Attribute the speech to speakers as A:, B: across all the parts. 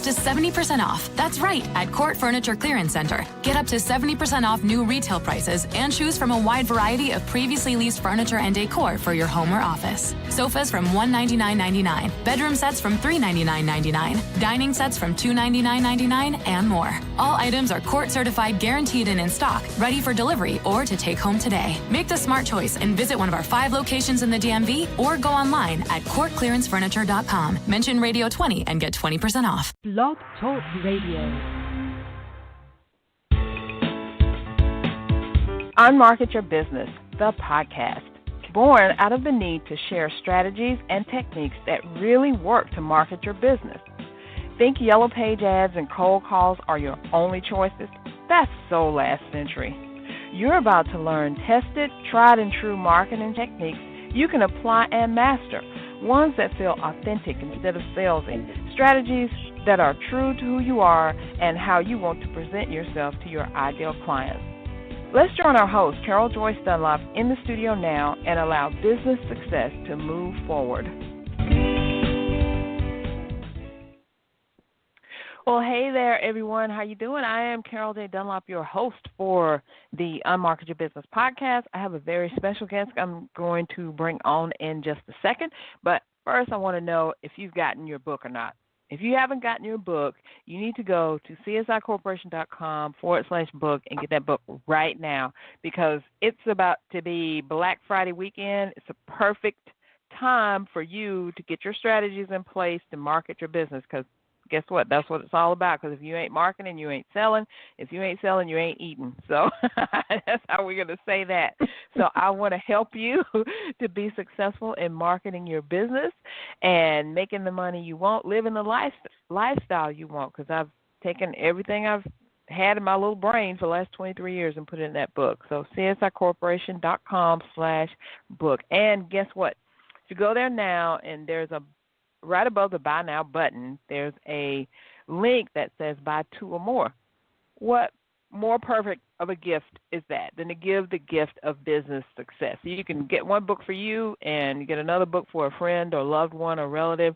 A: to 70% off. That's right, at Court Furniture Clearance Center. Get up to 70% off new retail prices and choose from a wide variety of previously leased furniture and decor for your home or office. Sofas from $199.99, bedroom sets from $399.99, dining sets from $299.99, and more. All items are Court certified, guaranteed, and in stock, ready for delivery or to take home today. Make the smart choice and visit one of our 5 locations in the DMV or go online at courtclearancefurniture.com. Mention Radio 20 and get 20% off.
B: Blog Talk Radio. Unmarket Your Business, the podcast. Born out of the need to share strategies and techniques that really work to market your business. Think yellow page ads and cold calls are your only choices? That's so last century. You're about to learn tested, tried and true marketing techniques you can apply and master, ones that feel authentic instead of salesy, strategies that are true to who you are and how you want to present yourself to your ideal clients. Let's join our host, Carol Joyce Dunlop, in the studio now and allow business success to move forward. Well, hey there, everyone. How you doing? I am Carol J. Dunlop, your host for the Unmarket Your Business podcast. I have a very special guest I'm going to bring on in just a second. But first, I want to know if you've gotten your book or not. If you haven't gotten your book, you need to go to csicorporation.com/book and get that book right now because it's about to be Black Friday weekend. It's a perfect time for you to get your strategies in place to market your business because guess what? That's what it's all about because if you ain't marketing, you ain't selling. If you ain't selling, you ain't eating. So that's how we're going to say that. So I want to help you to be successful in marketing your business and making the money you want, living the lifestyle you want because I've taken everything I've had in my little brain for the last 23 years and put it in that book. So csicorporation.com/book. And guess what? If you go there now and there's a right above the Buy Now button, there's a link that says Buy 2 or more. What more perfect of a gift is that than to give the gift of business success? You can get one book for you and you get another book for a friend or loved one or relative,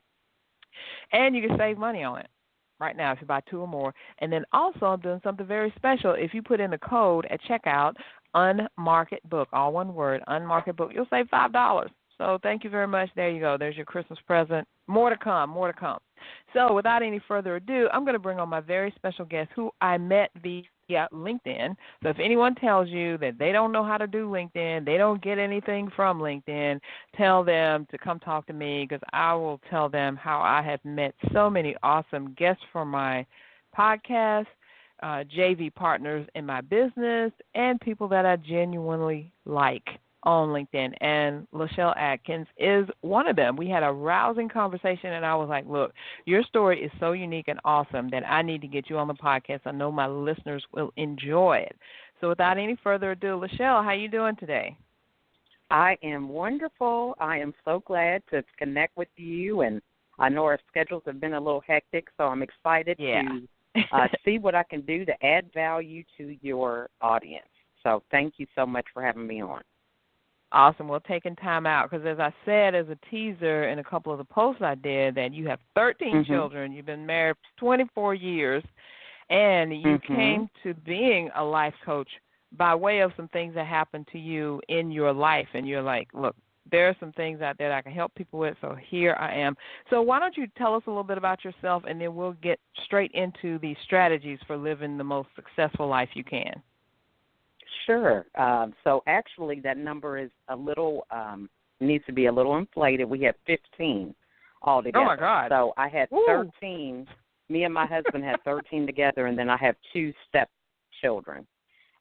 B: and you can save money on it right now if you buy 2 or more. And then also I'm doing something very special. If you put in the code at checkout, Unmarket Book, all one word, Unmarket Book, you'll save $5. So thank you very much. There you go. There's your Christmas present. More to come, more to come. So without any further ado, I'm going to bring on my very special guest who I met via LinkedIn. So if anyone tells you that they don't know how to do LinkedIn, they don't get anything from LinkedIn, tell them to come talk to me because I will tell them how I have met so many awesome guests for my podcast, JV partners in my business, and people that I genuinely like on LinkedIn, and LaChelle Adkins is one of them. We had a rousing conversation, and I was like, look, your story is so unique and awesome that I need to get you on the podcast. I know my listeners will enjoy it. So without any further ado, LaChelle, how you doing today?
C: I am wonderful. I am so glad to connect with you, and I know our schedules have been a little hectic, so I'm excited to see what I can do to add value to your audience. So thank you so much for having me on.
B: Awesome. Well, taking time out because, as I said as a teaser in a couple of the posts I did, that you have 13 children. You've been married 24 years, and you came to being a life coach by way of some things that happened to you in your life. And you're like, look, there are some things out there that I can help people with, so here I am. So why don't you tell us a little bit about yourself, and then we'll get straight into the strategies for living the most successful life you can.
C: Sure. So actually that number is a little, needs to be a little inflated. We have 15 altogether.
B: Oh, my God.
C: So I had 13. Me and my husband had 13 together, and then I have 2 stepchildren.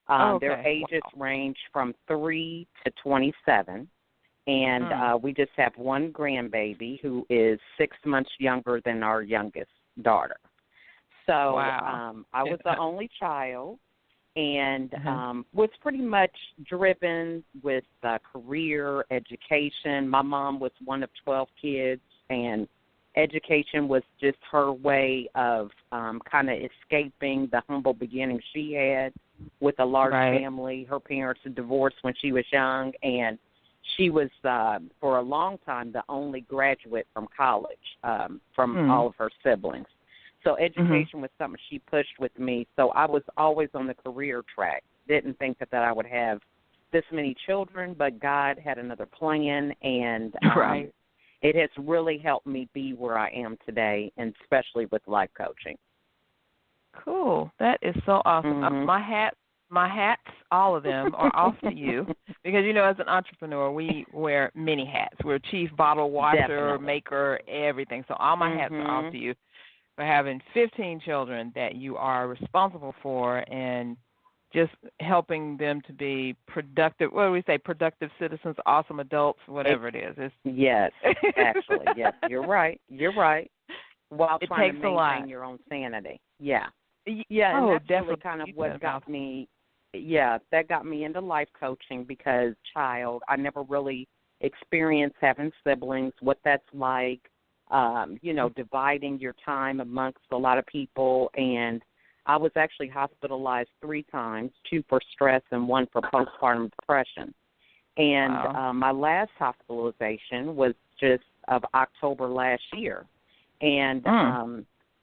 C: Their ages range from 3 to 27. And we just have one grandbaby who is 6 months younger than our youngest daughter. So I was the only child. And was pretty much driven with career, education. My mom was one of 12 kids, and education was just her way of kind of escaping the humble beginnings she had with a large family. Her parents had divorced when she was young, and she was, for a long time, the only graduate from college from all of her siblings. So education was something she pushed with me. So I was always on the career track. Didn't think that I would have this many children, but God had another plan, and it has really helped me be where I am today, and especially with life coaching.
B: Cool. That is so awesome. My hats, all of them, are off to you because, as an entrepreneur, we wear many hats. We're chief bottle washer, maker, everything. So all my hats are off to you for having 15 children that you are responsible for and just helping them to be productive, what do we say, productive citizens, awesome adults, whatever it is.
C: Yes, actually, yes, you're right. While trying to maintain your own sanity. Yeah. Yeah, and that's
B: definitely
C: really kind of what got me, that got me into life coaching because, I never really experienced having siblings, what that's like, dividing your time amongst a lot of people, and I was actually hospitalized 3 times, 2 for stress and 1 for postpartum depression. And my last hospitalization was just of October last year. And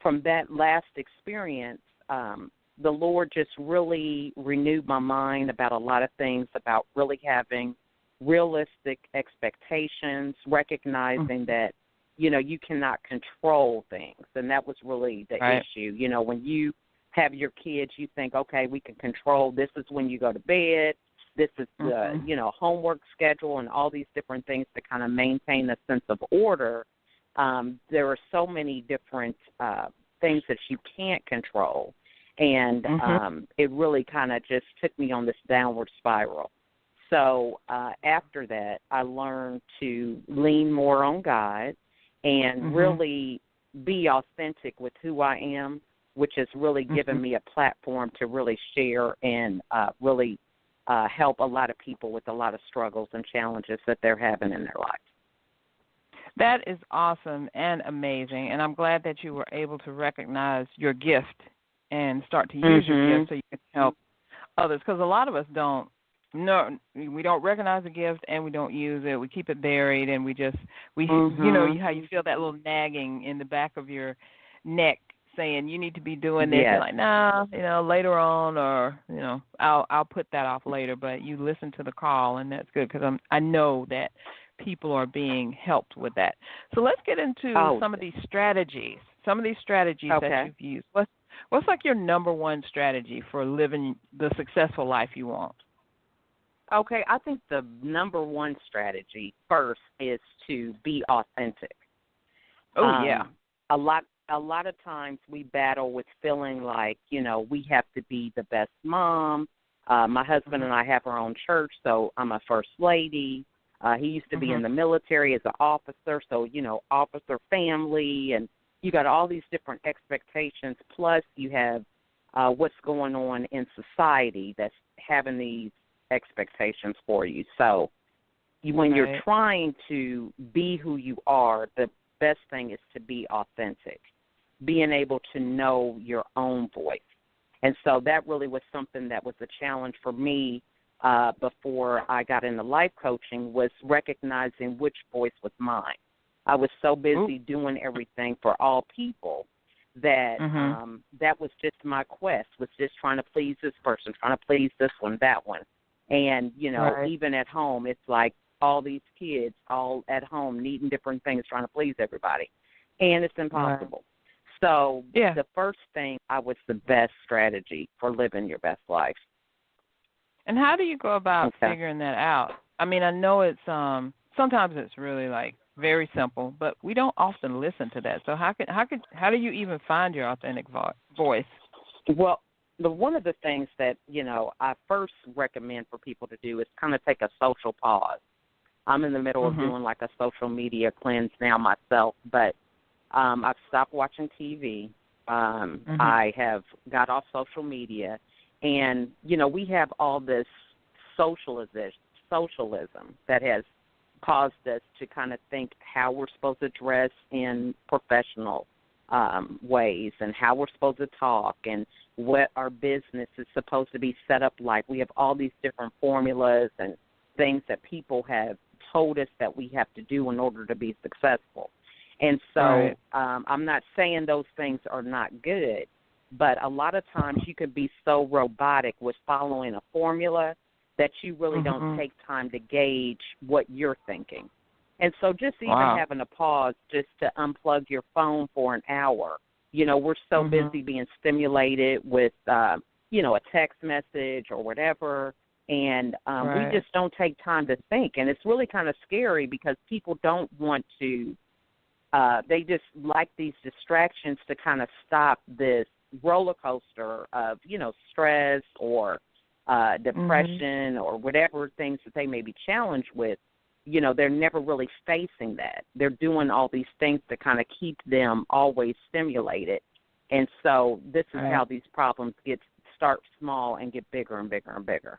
C: from that last experience, the Lord just really renewed my mind about a lot of things, about really having realistic expectations, recognizing that, you cannot control things. And that was really the issue. When you have your kids, you think, okay, we can control, this is when you go to bed, this is the, homework schedule and all these different things to kind of maintain a sense of order. There are so many different things that you can't control. And it really kind of just took me on this downward spiral. So after that, I learned to lean more on God and really be authentic with who I am, which has really given me a platform to really share and really help a lot of people with a lot of struggles and challenges that they're having in their life.
B: That is awesome and amazing, and I'm glad that you were able to recognize your gift and start to use your gift so you can help others, because a lot of us don't. No, we don't recognize the gift and we don't use it. We keep it buried, and we how you feel that little nagging in the back of your neck saying you need to be doing this. You're like, nah, later on, or I'll put that off later. But you listen to the call, and that's good because I know that people are being helped with that. So let's get into some of these strategies. That you've used. What's like your number one strategy for living the successful life you want?
C: Okay, I think the number one strategy first is to be authentic. A lot of times we battle with feeling like, we have to be the best mom. My husband and I have our own church, so I'm a first lady. He used to be in the military as an officer, so, officer family, and you got all these different expectations, plus you have what's going on in society that's having these expectations for you. So when you're trying to be who you are, the best thing is to be authentic, being able to know your own voice. And so that really was something that was a challenge for me before I got into life coaching, was recognizing which voice was mine. I was so busy doing everything for all people that that was just my quest, was just trying to please this person, trying to please this one, that one. And, even at home, it's like all these kids all at home needing different things, trying to please everybody. And it's impossible. So the first thing was the best strategy for living your best life.
B: And how do you go about figuring that out? I mean, I know it's sometimes it's really like very simple, but we don't often listen to that. So how do you even find your authentic voice?
C: Well, one of the things that, I first recommend for people to do is kind of take a social pause. I'm in the middle of doing like a social media cleanse now myself, but I've stopped watching TV. I have got off social media, and, we have all this socialism that has caused us to kind of think how we're supposed to dress in professional ways and how we're supposed to talk and what our business is supposed to be set up like. We have all these different formulas and things that people have told us that we have to do in order to be successful. And so
B: right.
C: I'm not saying those things are not good, but a lot of times you can be so robotic with following a formula that you really don't take time to gauge what you're thinking. And so just even having a pause just to unplug your phone for an hour. You know, we're so busy being stimulated with, you know, a text message or whatever, and we just don't take time to think. And it's really kind of scary because people don't want to, they just like these distractions to kind of stop this roller coaster of, you know, stress or depression or whatever things that they may be challenged with. You know, they're never really facing that. They're doing all these things to kind of keep them always stimulated. And so this is how these problems start small and get bigger and bigger and bigger.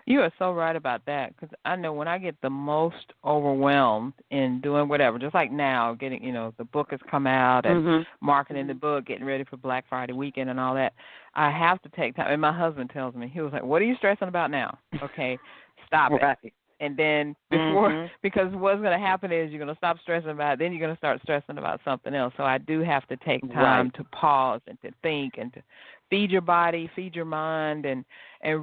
B: You are so right about that, because I know when I get the most overwhelmed in doing whatever, just like now, getting, you know, the book has come out and marketing the book, getting ready for Black Friday weekend and all that, I have to take time. And my husband tells me, he was like, what are you stressing about now? Okay, stop it. And then before, because what's going to happen is you're going to stop stressing about it, then you're going to start stressing about something else. So I do have to take time to pause and to think and to feed your body, feed your mind, and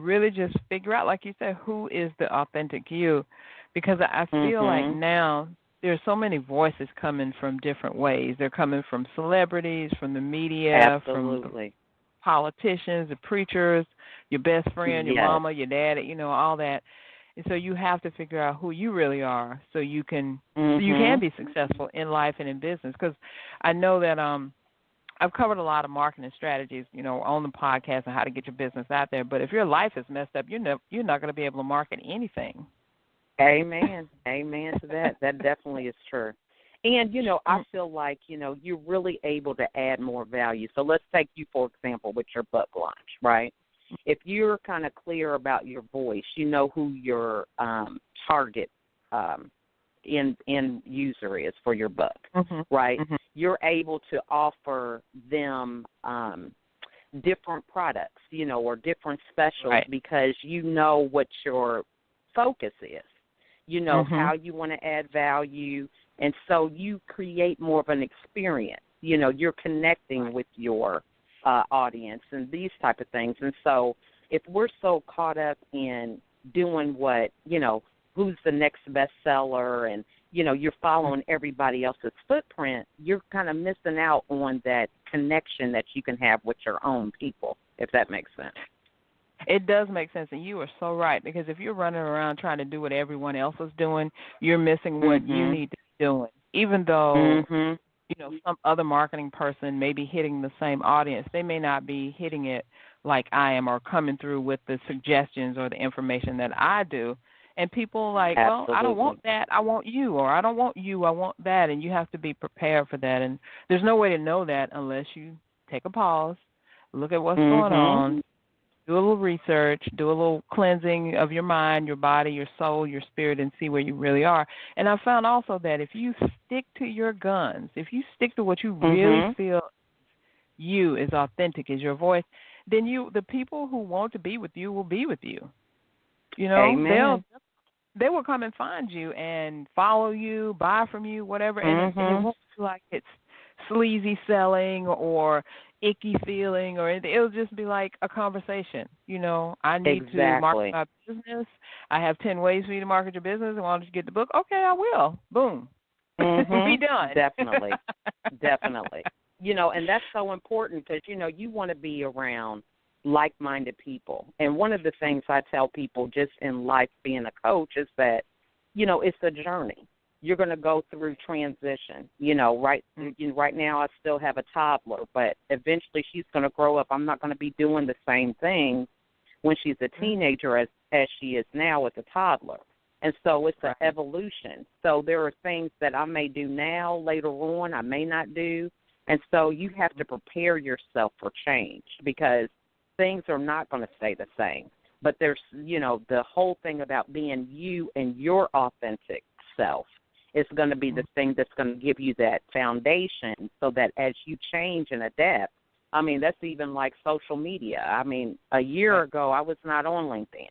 B: really just figure out, like you said, who is the authentic you. Because I feel like now there's so many voices coming from different ways. They're coming from celebrities, from the media, from the politicians, the preachers, your best friend, your mama, your dad, you know, all that. And so you have to figure out who you really are so you can be successful in life and in business. Because I know that I've covered a lot of marketing strategies, you know, on the podcast and how to get your business out there. But if your life is messed up, you're not going to be able to market anything.
C: Amen. Amen to that. That definitely is true. And, you know, I feel like, you know, you're really able to add more value. So let's take you, for example, with your book launch, right? If you're kind of clear about your voice, you know who your target end user is for your book, right? You're able to offer them different products, you know, or different specials because you know what your focus is. You know how you want to add value, and so you create more of an experience. You know, you're connecting with your audience and these type of things. And so if we're so caught up in doing what, you know, who's the next bestseller and, you know, you're following everybody else's footprint, you're kind of missing out on that connection that you can have with your own people, if that makes sense.
B: It does make sense, and you are so right, because if you're running around trying to do what everyone else is doing, you're missing what you need to be doing, even though you know, some other marketing person may be hitting the same audience. They may not be hitting it like I am or coming through with the suggestions or the information that I do. And people are like, well, I don't want that, I want you, or I don't want you, I want that. And you have to be prepared for that. And there's no way to know that unless you take a pause, look at what's going on, do a little research, do a little cleansing of your mind, your body, your soul, your spirit, and see where you really are. And I found also that if you stick to your guns, if you stick to what you really feel you is authentic, is your voice, then the people who want to be with you will be with you. You know, they will come and find you and follow you, buy from you, whatever, and it won't feel like it's sleazy selling or icky feeling or anything. It'll just be like a conversation. You know, I need to market my business. I have 10 ways for you to market your business. Why don't you get the book? Okay, I will. Boom. Be done.
C: Definitely. Definitely. You know, and that's so important because, you know, you want to be around like-minded people. And one of the things I tell people just in life being a coach is that, you know, it's a journey. You're going to go through transition. You know, right now I still have a toddler, but eventually she's going to grow up. I'm not going to be doing the same thing when she's a teenager as she is now with a toddler. And so it's an evolution. So there are things that I may do now, later on, I may not do. And so you have to prepare yourself for change because things are not going to stay the same. But there's, you know, the whole thing about being you and your authentic self is going to be the thing that's going to give you that foundation so that as you change and adapt, I mean, that's even like social media. I mean, a year ago I was not on LinkedIn.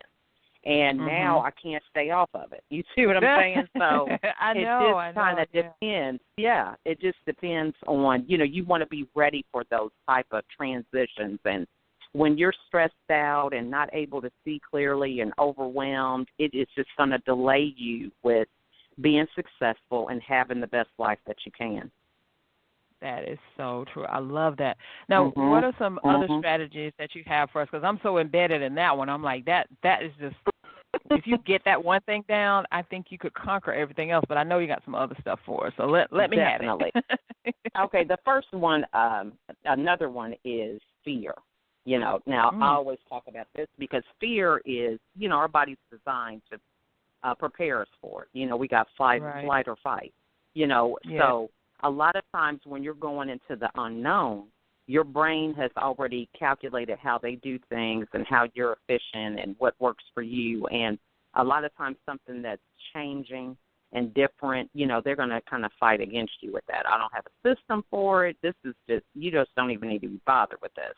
C: And now I can't stay off of it. You see what I'm saying? So it just kind of depends. Yeah, it just depends on, you want to be ready for those type of transitions. And when you're stressed out and not able to see clearly and overwhelmed, it is just going to delay you with being successful and having the best life that you can.
B: That is so true. I love that. Now, what are some other strategies that you have for us? Because I'm so embedded in that one. I'm like, that is just, if you get that one thing down, I think you could conquer everything else. But I know you got some other stuff for us. So let me have it.
C: Okay, the first one, another one is fear. Now I always talk about this because fear is, our body's designed to prepare us for it. We got flight or fight, so a lot of times when you're going into the unknown, your brain has already calculated how they do things and how you're efficient and what works for you. And a lot of times something that's changing and different, they're going to kind of fight against you with that. I don't have a system for it. This is just, you just don't even need to be bothered with this.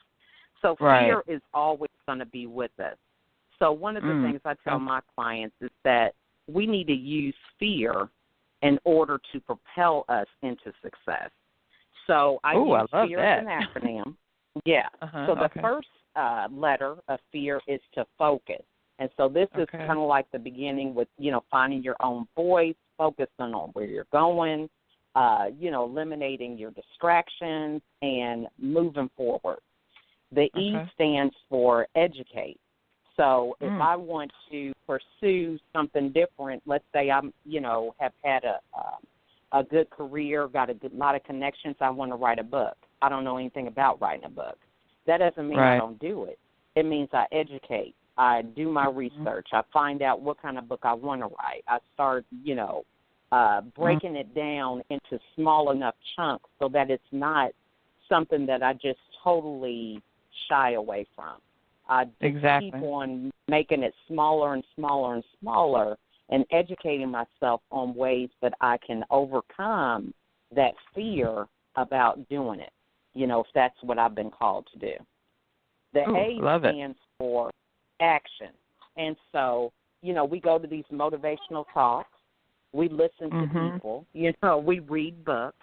C: So fear is always going to be with us. So one of the things I tell my clients is that we need to use fear in order to propel us into success. So I use fear as an acronym. So the first letter of fear is to focus. And so this is kind of like the beginning with, finding your own voice, focusing on where you're going, eliminating your distractions and moving forward. The E stands for educate. So if I want to pursue something different, let's say I'm, have had a good career, got a lot of connections, I want to write a book. I don't know anything about writing a book. That doesn't mean I don't do it. It means I educate. I do my research. I find out what kind of book I want to write. I start, breaking it down into small enough chunks so that it's not something that I just totally shy away from. I just keep on making it smaller and smaller and smaller and educating myself on ways that I can overcome that fear about doing it, if that's what I've been called to do. The A stands for action. And so, we go to these motivational talks. We listen to people. We read books.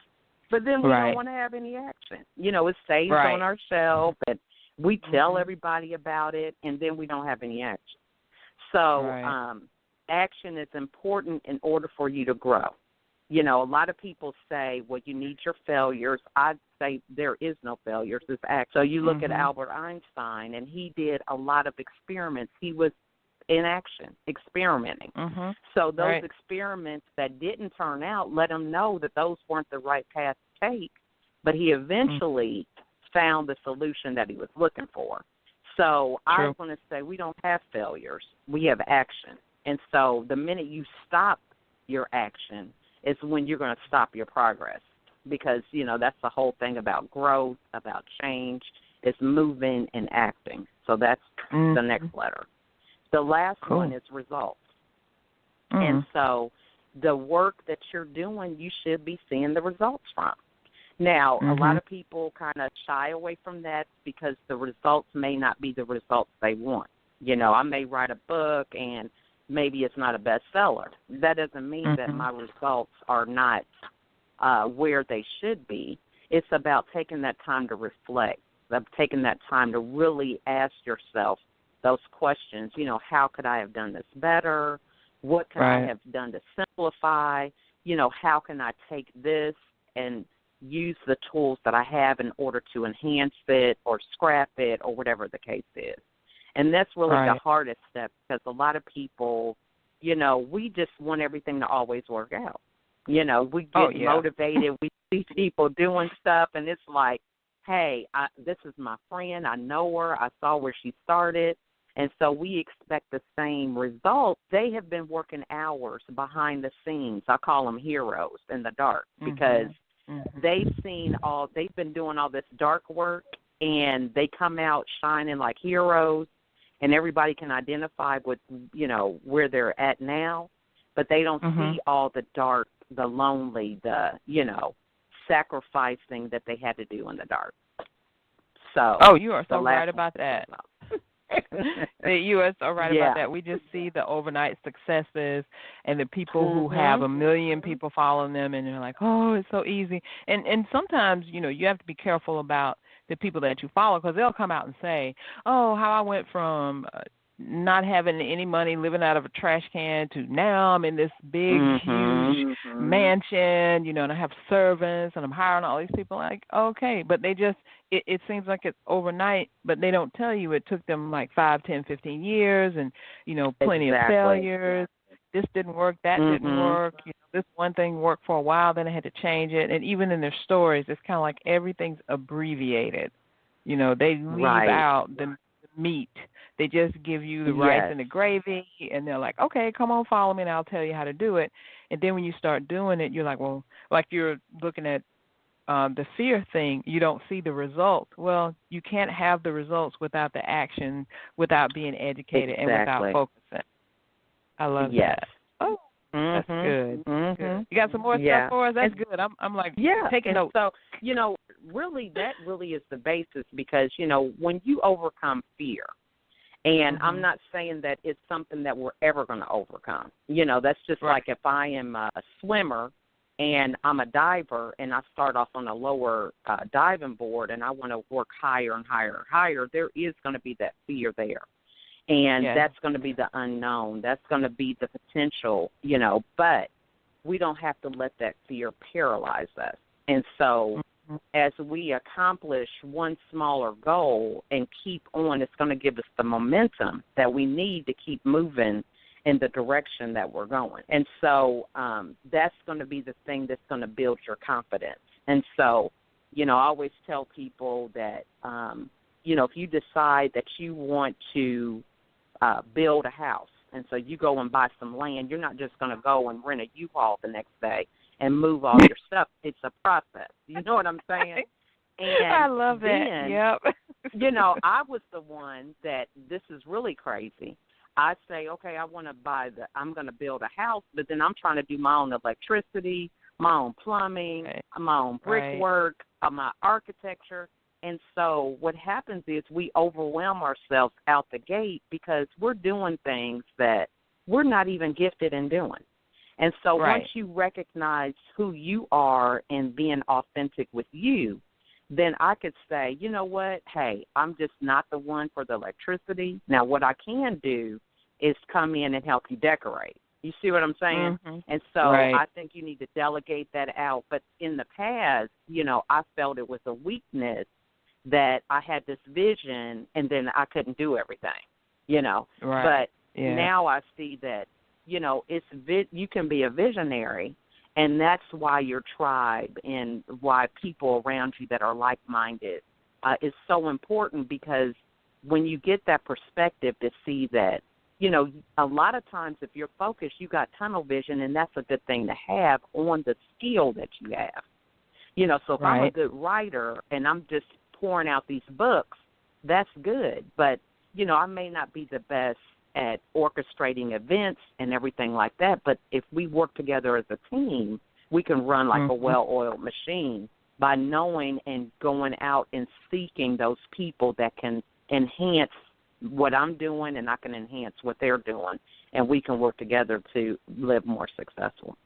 C: But then we don't want to have any action. It stays on our shelf and we tell everybody about it, and then we don't have any action. So action is important in order for you to grow. A lot of people say, well, you need your failures. I'd say there is no failures. It's action. So you look at Albert Einstein, and he did a lot of experiments. He was in action, experimenting. So those experiments that didn't turn out let him know that those weren't the right path to take, but he eventually found the solution that he was looking for. So I want to say we don't have failures. We have action. And so the minute you stop your action is when you're going to stop your progress because, that's the whole thing about growth, about change, is moving and acting. So that's the next letter. The last one is results. And so the work that you're doing, you should be seeing the results from. Now, a lot of people kind of shy away from that because the results may not be the results they want. I may write a book and maybe it's not a bestseller. That doesn't mean that my results are not where they should be. It's about taking that time to reflect, taking that time to really ask yourself those questions. How could I have done this better? What could I have done to simplify? How can I take this and use the tools that I have in order to enhance it or scrap it or whatever the case is. And that's really the hardest step because a lot of people, we just want everything to always work out. We get motivated. We see people doing stuff, and it's like, hey, this is my friend. I know her. I saw where she started. And so we expect the same results. They have been working hours behind the scenes. I call them heroes in the dark because they've been doing all this dark work, and they come out shining like heroes, and everybody can identify with, where they're at now, but they don't see all the dark, the lonely, the, sacrificing that they had to do in the dark. So
B: you are so right about that. You are so right about that. We just see the overnight successes and the people who have a million people following them, and they're like, oh, it's so easy. And sometimes, you have to be careful about the people that you follow, because they'll come out and say, oh, how I went from not having any money, living out of a trash can, to now I'm in this big, huge mansion, and I have servants and I'm hiring all these people. Like, okay, but they just, it seems like it's overnight, but they don't tell you it took them like 5, 10, 15 years and, plenty of failures. This didn't work, that didn't work. This one thing worked for a while, then I had to change it. And even in their stories, it's kind of like everything's abbreviated. They leave out the meat. They just give you the rice and the gravy, and they're like, okay, come on, follow me, and I'll tell you how to do it. And then when you start doing it, you're like, well, like you're looking at the fear thing, you don't see the results. Well, you can't have the results without the action, without being educated, and without focusing. I love that. Oh, that's good. Good. You got some more stuff for us? That's good. I'm like taking notes.
C: So, really, that really is the basis, because, when you overcome fear, and I'm not saying that it's something that we're ever going to overcome. That's just like if I am a swimmer and I'm a diver and I start off on a lower diving board and I want to work higher and higher and higher, there is going to be that fear there. And that's going to be the unknown. That's going to be the potential, but we don't have to let that fear paralyze us. And so as we accomplish one smaller goal and keep on, it's going to give us the momentum that we need to keep moving in the direction that we're going. And so that's going to be the thing that's going to build your confidence. And so, I always tell people that, if you decide that you want to build a house, and so you go and buy some land, you're not just going to go and rent a U-Haul the next day and move all your stuff. It's a process. You know what I'm saying? And
B: I love that. Yep.
C: I was the one that, this is really crazy. I say, okay, I'm going to build a house, but then I'm trying to do my own electricity, my own plumbing, my own brickwork, my architecture. And so what happens is we overwhelm ourselves out the gate because we're doing things that we're not even gifted in doing. And so once you recognize who you are and being authentic with you, then I could say, you know what, hey, I'm just not the one for the electricity. Now what I can do is come in and help you decorate. You see what I'm saying? And so I think you need to delegate that out. But in the past, I felt it was a weakness that I had this vision and then I couldn't do everything, But now I see that, you can be a visionary, and that's why your tribe and why people around you that are like-minded is so important, because when you get that perspective to see that, a lot of times if you're focused, you got tunnel vision, and that's a good thing to have on the skill that you have. So if I'm a good writer and I'm just pouring out these books, that's good. But, I may not be the best at orchestrating events and everything like that. But if we work together as a team, we can run like a well-oiled machine by knowing and going out and seeking those people that can enhance what I'm doing and I can enhance what they're doing. And we can work together to live more successful.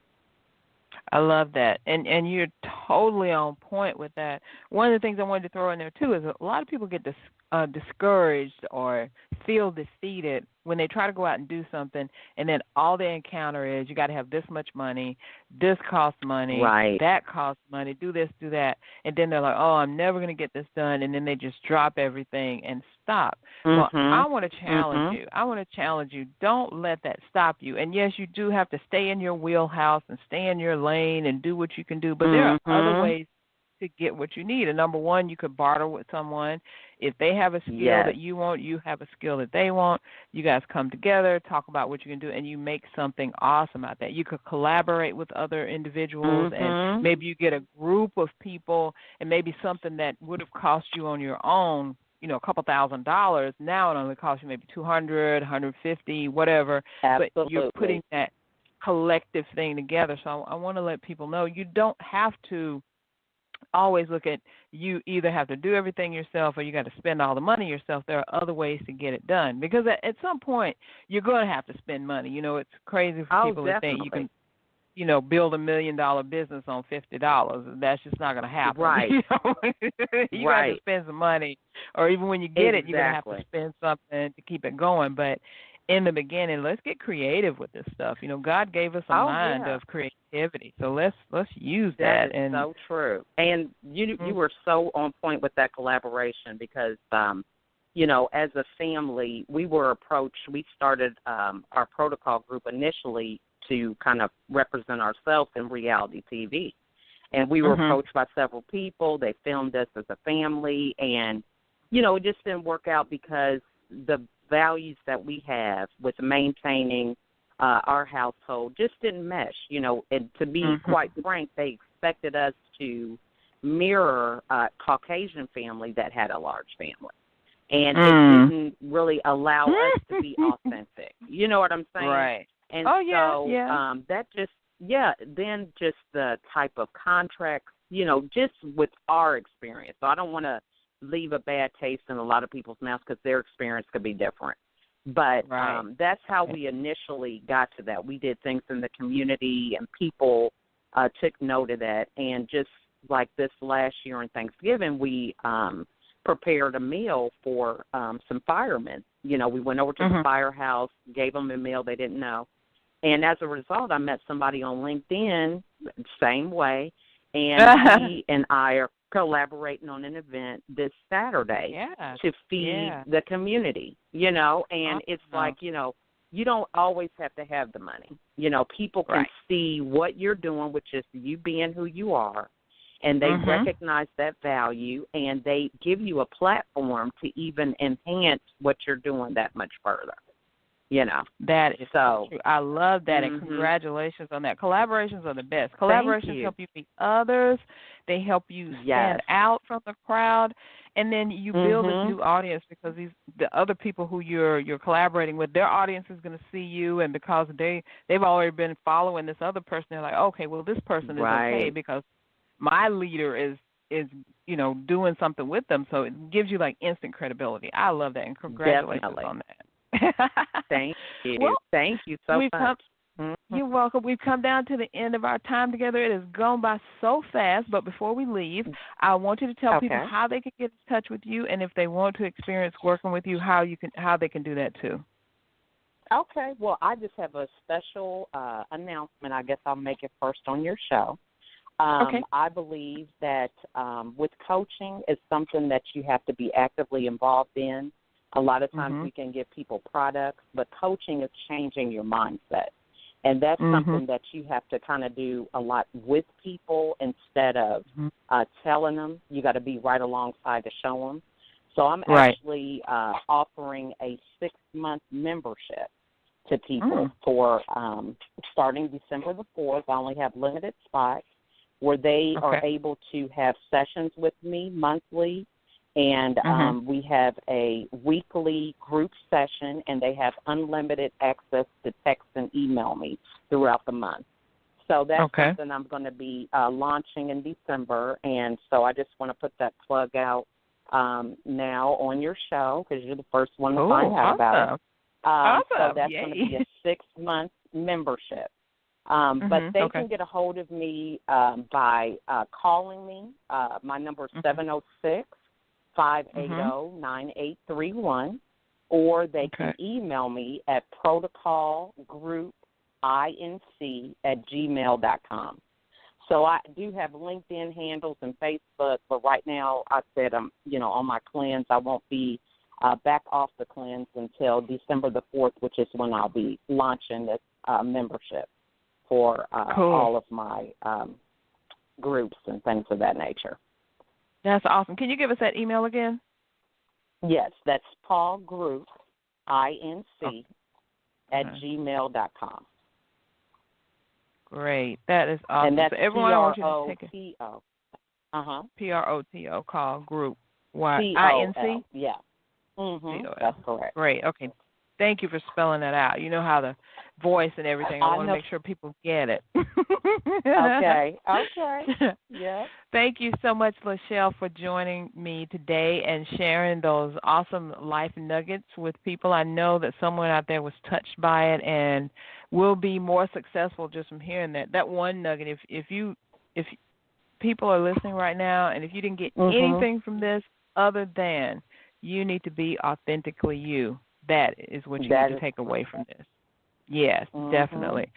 B: I love that. And you're totally on point with that. One of the things I wanted to throw in there, too, is a lot of people get discouraged or feel defeated when they try to go out and do something, and then all they encounter is you got to have this much money, this costs money, that costs money, do this, do that. And then they're like, oh, I'm never going to get this done, and then they just drop everything and stop. Well, I want to challenge you. I want to challenge you. Don't let that stop you. And, yes, you do have to stay in your wheelhouse and stay in your lane and do what you can do, but there are other ways to get what you need. And number one, you could barter with someone. If they have a skill that you want, you have a skill that they want. You guys come together, talk about what you can do, and you make something awesome out of that. You could collaborate with other individuals, and maybe you get a group of people, and maybe something that would have cost you on your own, a couple $1,000, now it only costs you maybe $200, $150, whatever.
C: Absolutely.
B: But you're putting that collective thing together. So I want to let people know you don't have to always look at you either have to do everything yourself or you got to spend all the money yourself. There are other ways to get it done because at some point you're going to have to spend money. It's crazy for people to think you can, build $1 million business on $50. That's just not going to happen.
C: Right.
B: You got to spend some money, or even when you get it, you're going to have to spend something to keep it going. But in the beginning, let's get creative with this stuff. God gave us a mind of creativity, so let's use that.
C: That is so true. And you were so on point with that collaboration because, as a family, we were approached. We started our protocol group initially to kind of represent ourselves in reality TV. And we were approached by several people. They filmed us as a family. And, it just didn't work out because the values that we have with maintaining our household just didn't mesh. And to be quite frank, they expected us to mirror a Caucasian family that had a large family. And it didn't really allow us to be authentic. You know what I'm saying?
B: Right.
C: And that then just the type of contracts, just with our experience. So I don't want to leave a bad taste in a lot of people's mouths because their experience could be different. But that's how we initially got to that. We did things in the community and people took note of that. And just like this last year on Thanksgiving, we prepared a meal for some firemen. We went over to the firehouse, gave them a meal they didn't know. And as a result, I met somebody on LinkedIn, same way, and he and I are collaborating on an event this Saturday to feed the community, and it's like, you don't always have to have the money. People can see what you're doing, which is you being who you are, and they recognize that value, and they give you a platform to even enhance what you're doing that much further.
B: That is so true. I love that, and congratulations on that. Collaborations are the best. Collaborations help you meet others. They help you stand out from the crowd, and then you build this new audience because the other people who you're collaborating with, their audience is going to see you, and because they've already been following this other person, they're like, okay, well, this person is okay because my leader is doing something with them, so it gives you like instant credibility. I love that, and congratulations on that.
C: Thank you.
B: Well,
C: thank you so much.
B: You're welcome. We've come down to the end of our time together. It has gone by so fast, but before we leave, I want you to tell people how they can get in touch with you, and if they want to experience working with you, how they can do that too.
C: Okay. Well, I just have a special announcement. I guess I'll make it first on your show. I believe that with coaching, it's something that you have to be actively involved in. A lot of times we can give people products, but coaching is changing your mindset. And that's something that you have to kind of do a lot with people instead of telling them. You got to be right alongside to show them. So I'm actually offering a 6-month membership to people for starting December the 4th. I only have limited spots where they are able to have sessions with me monthly. And we have a weekly group session, and they have unlimited access to text and email me throughout the month. So that's something I'm going to be launching in December, and so I just want to put that plug out now on your show because you're the first one to find out about it. So that's going to be a 6-month membership. But they can get a hold of me by calling me. My number is 706-580-9831, or they can email me at protocolgroupinc@gmail.com. So I do have LinkedIn handles and Facebook, but right now I said I'm, on my cleanse. I won't be back off the cleanse until December the 4th, which is when I'll be launching this membership for all of my groups and things of that nature.
B: That's awesome. Can you give us that email again?
C: Yes, that's paulgroup, INC, @gmail.com.
B: Great. That is awesome.
C: And that's
B: so everyone, I want you to take it.
C: PROTO,
B: call group. INC?
C: Yeah. That's correct.
B: Great. Okay. Thank you for spelling that out. You know how the voice and everything. I want to make sure people get it.
C: Okay. Yeah.
B: Thank you so much, LaChelle, for joining me today and sharing those awesome life nuggets with people. I know that someone out there was touched by it and will be more successful just from hearing that. That one nugget, if people are listening right now and if you didn't get anything from this other than you need to be authentically you, that is what you need to take away from this. Yes, definitely.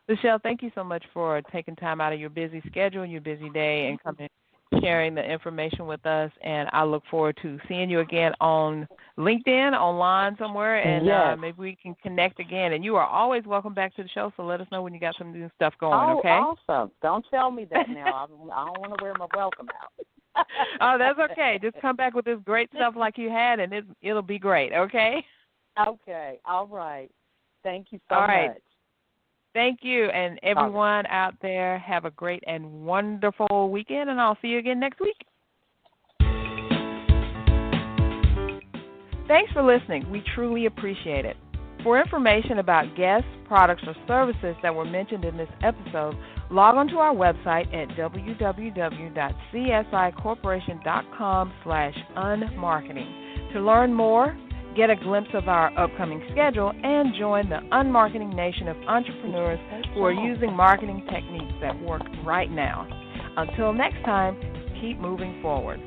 B: LaChelle, thank you so much for taking time out of your busy schedule, your busy day, and coming sharing the information with us. And I look forward to seeing you again on LinkedIn, online somewhere, and maybe we can connect again. And you are always welcome back to the show, so let us know when you got some new stuff going, okay?
C: Awesome. Don't tell me that now. I don't want to wear my welcome out.
B: Oh, that's okay. Just come back with this great stuff like you had, and it'll be great, okay?
C: Okay. All right. Thank you so much.
B: Thank you, and everyone out there, have a great and wonderful weekend, and I'll see you again next week. Thanks for listening. We truly appreciate it. For information about guests, products, or services that were mentioned in this episode, log on to our website at www.csicorporation.com/unmarketing. To learn more, get a glimpse of our upcoming schedule, and join the unmarketing nation of entrepreneurs who are using marketing techniques that work right now. Until next time, keep moving forward.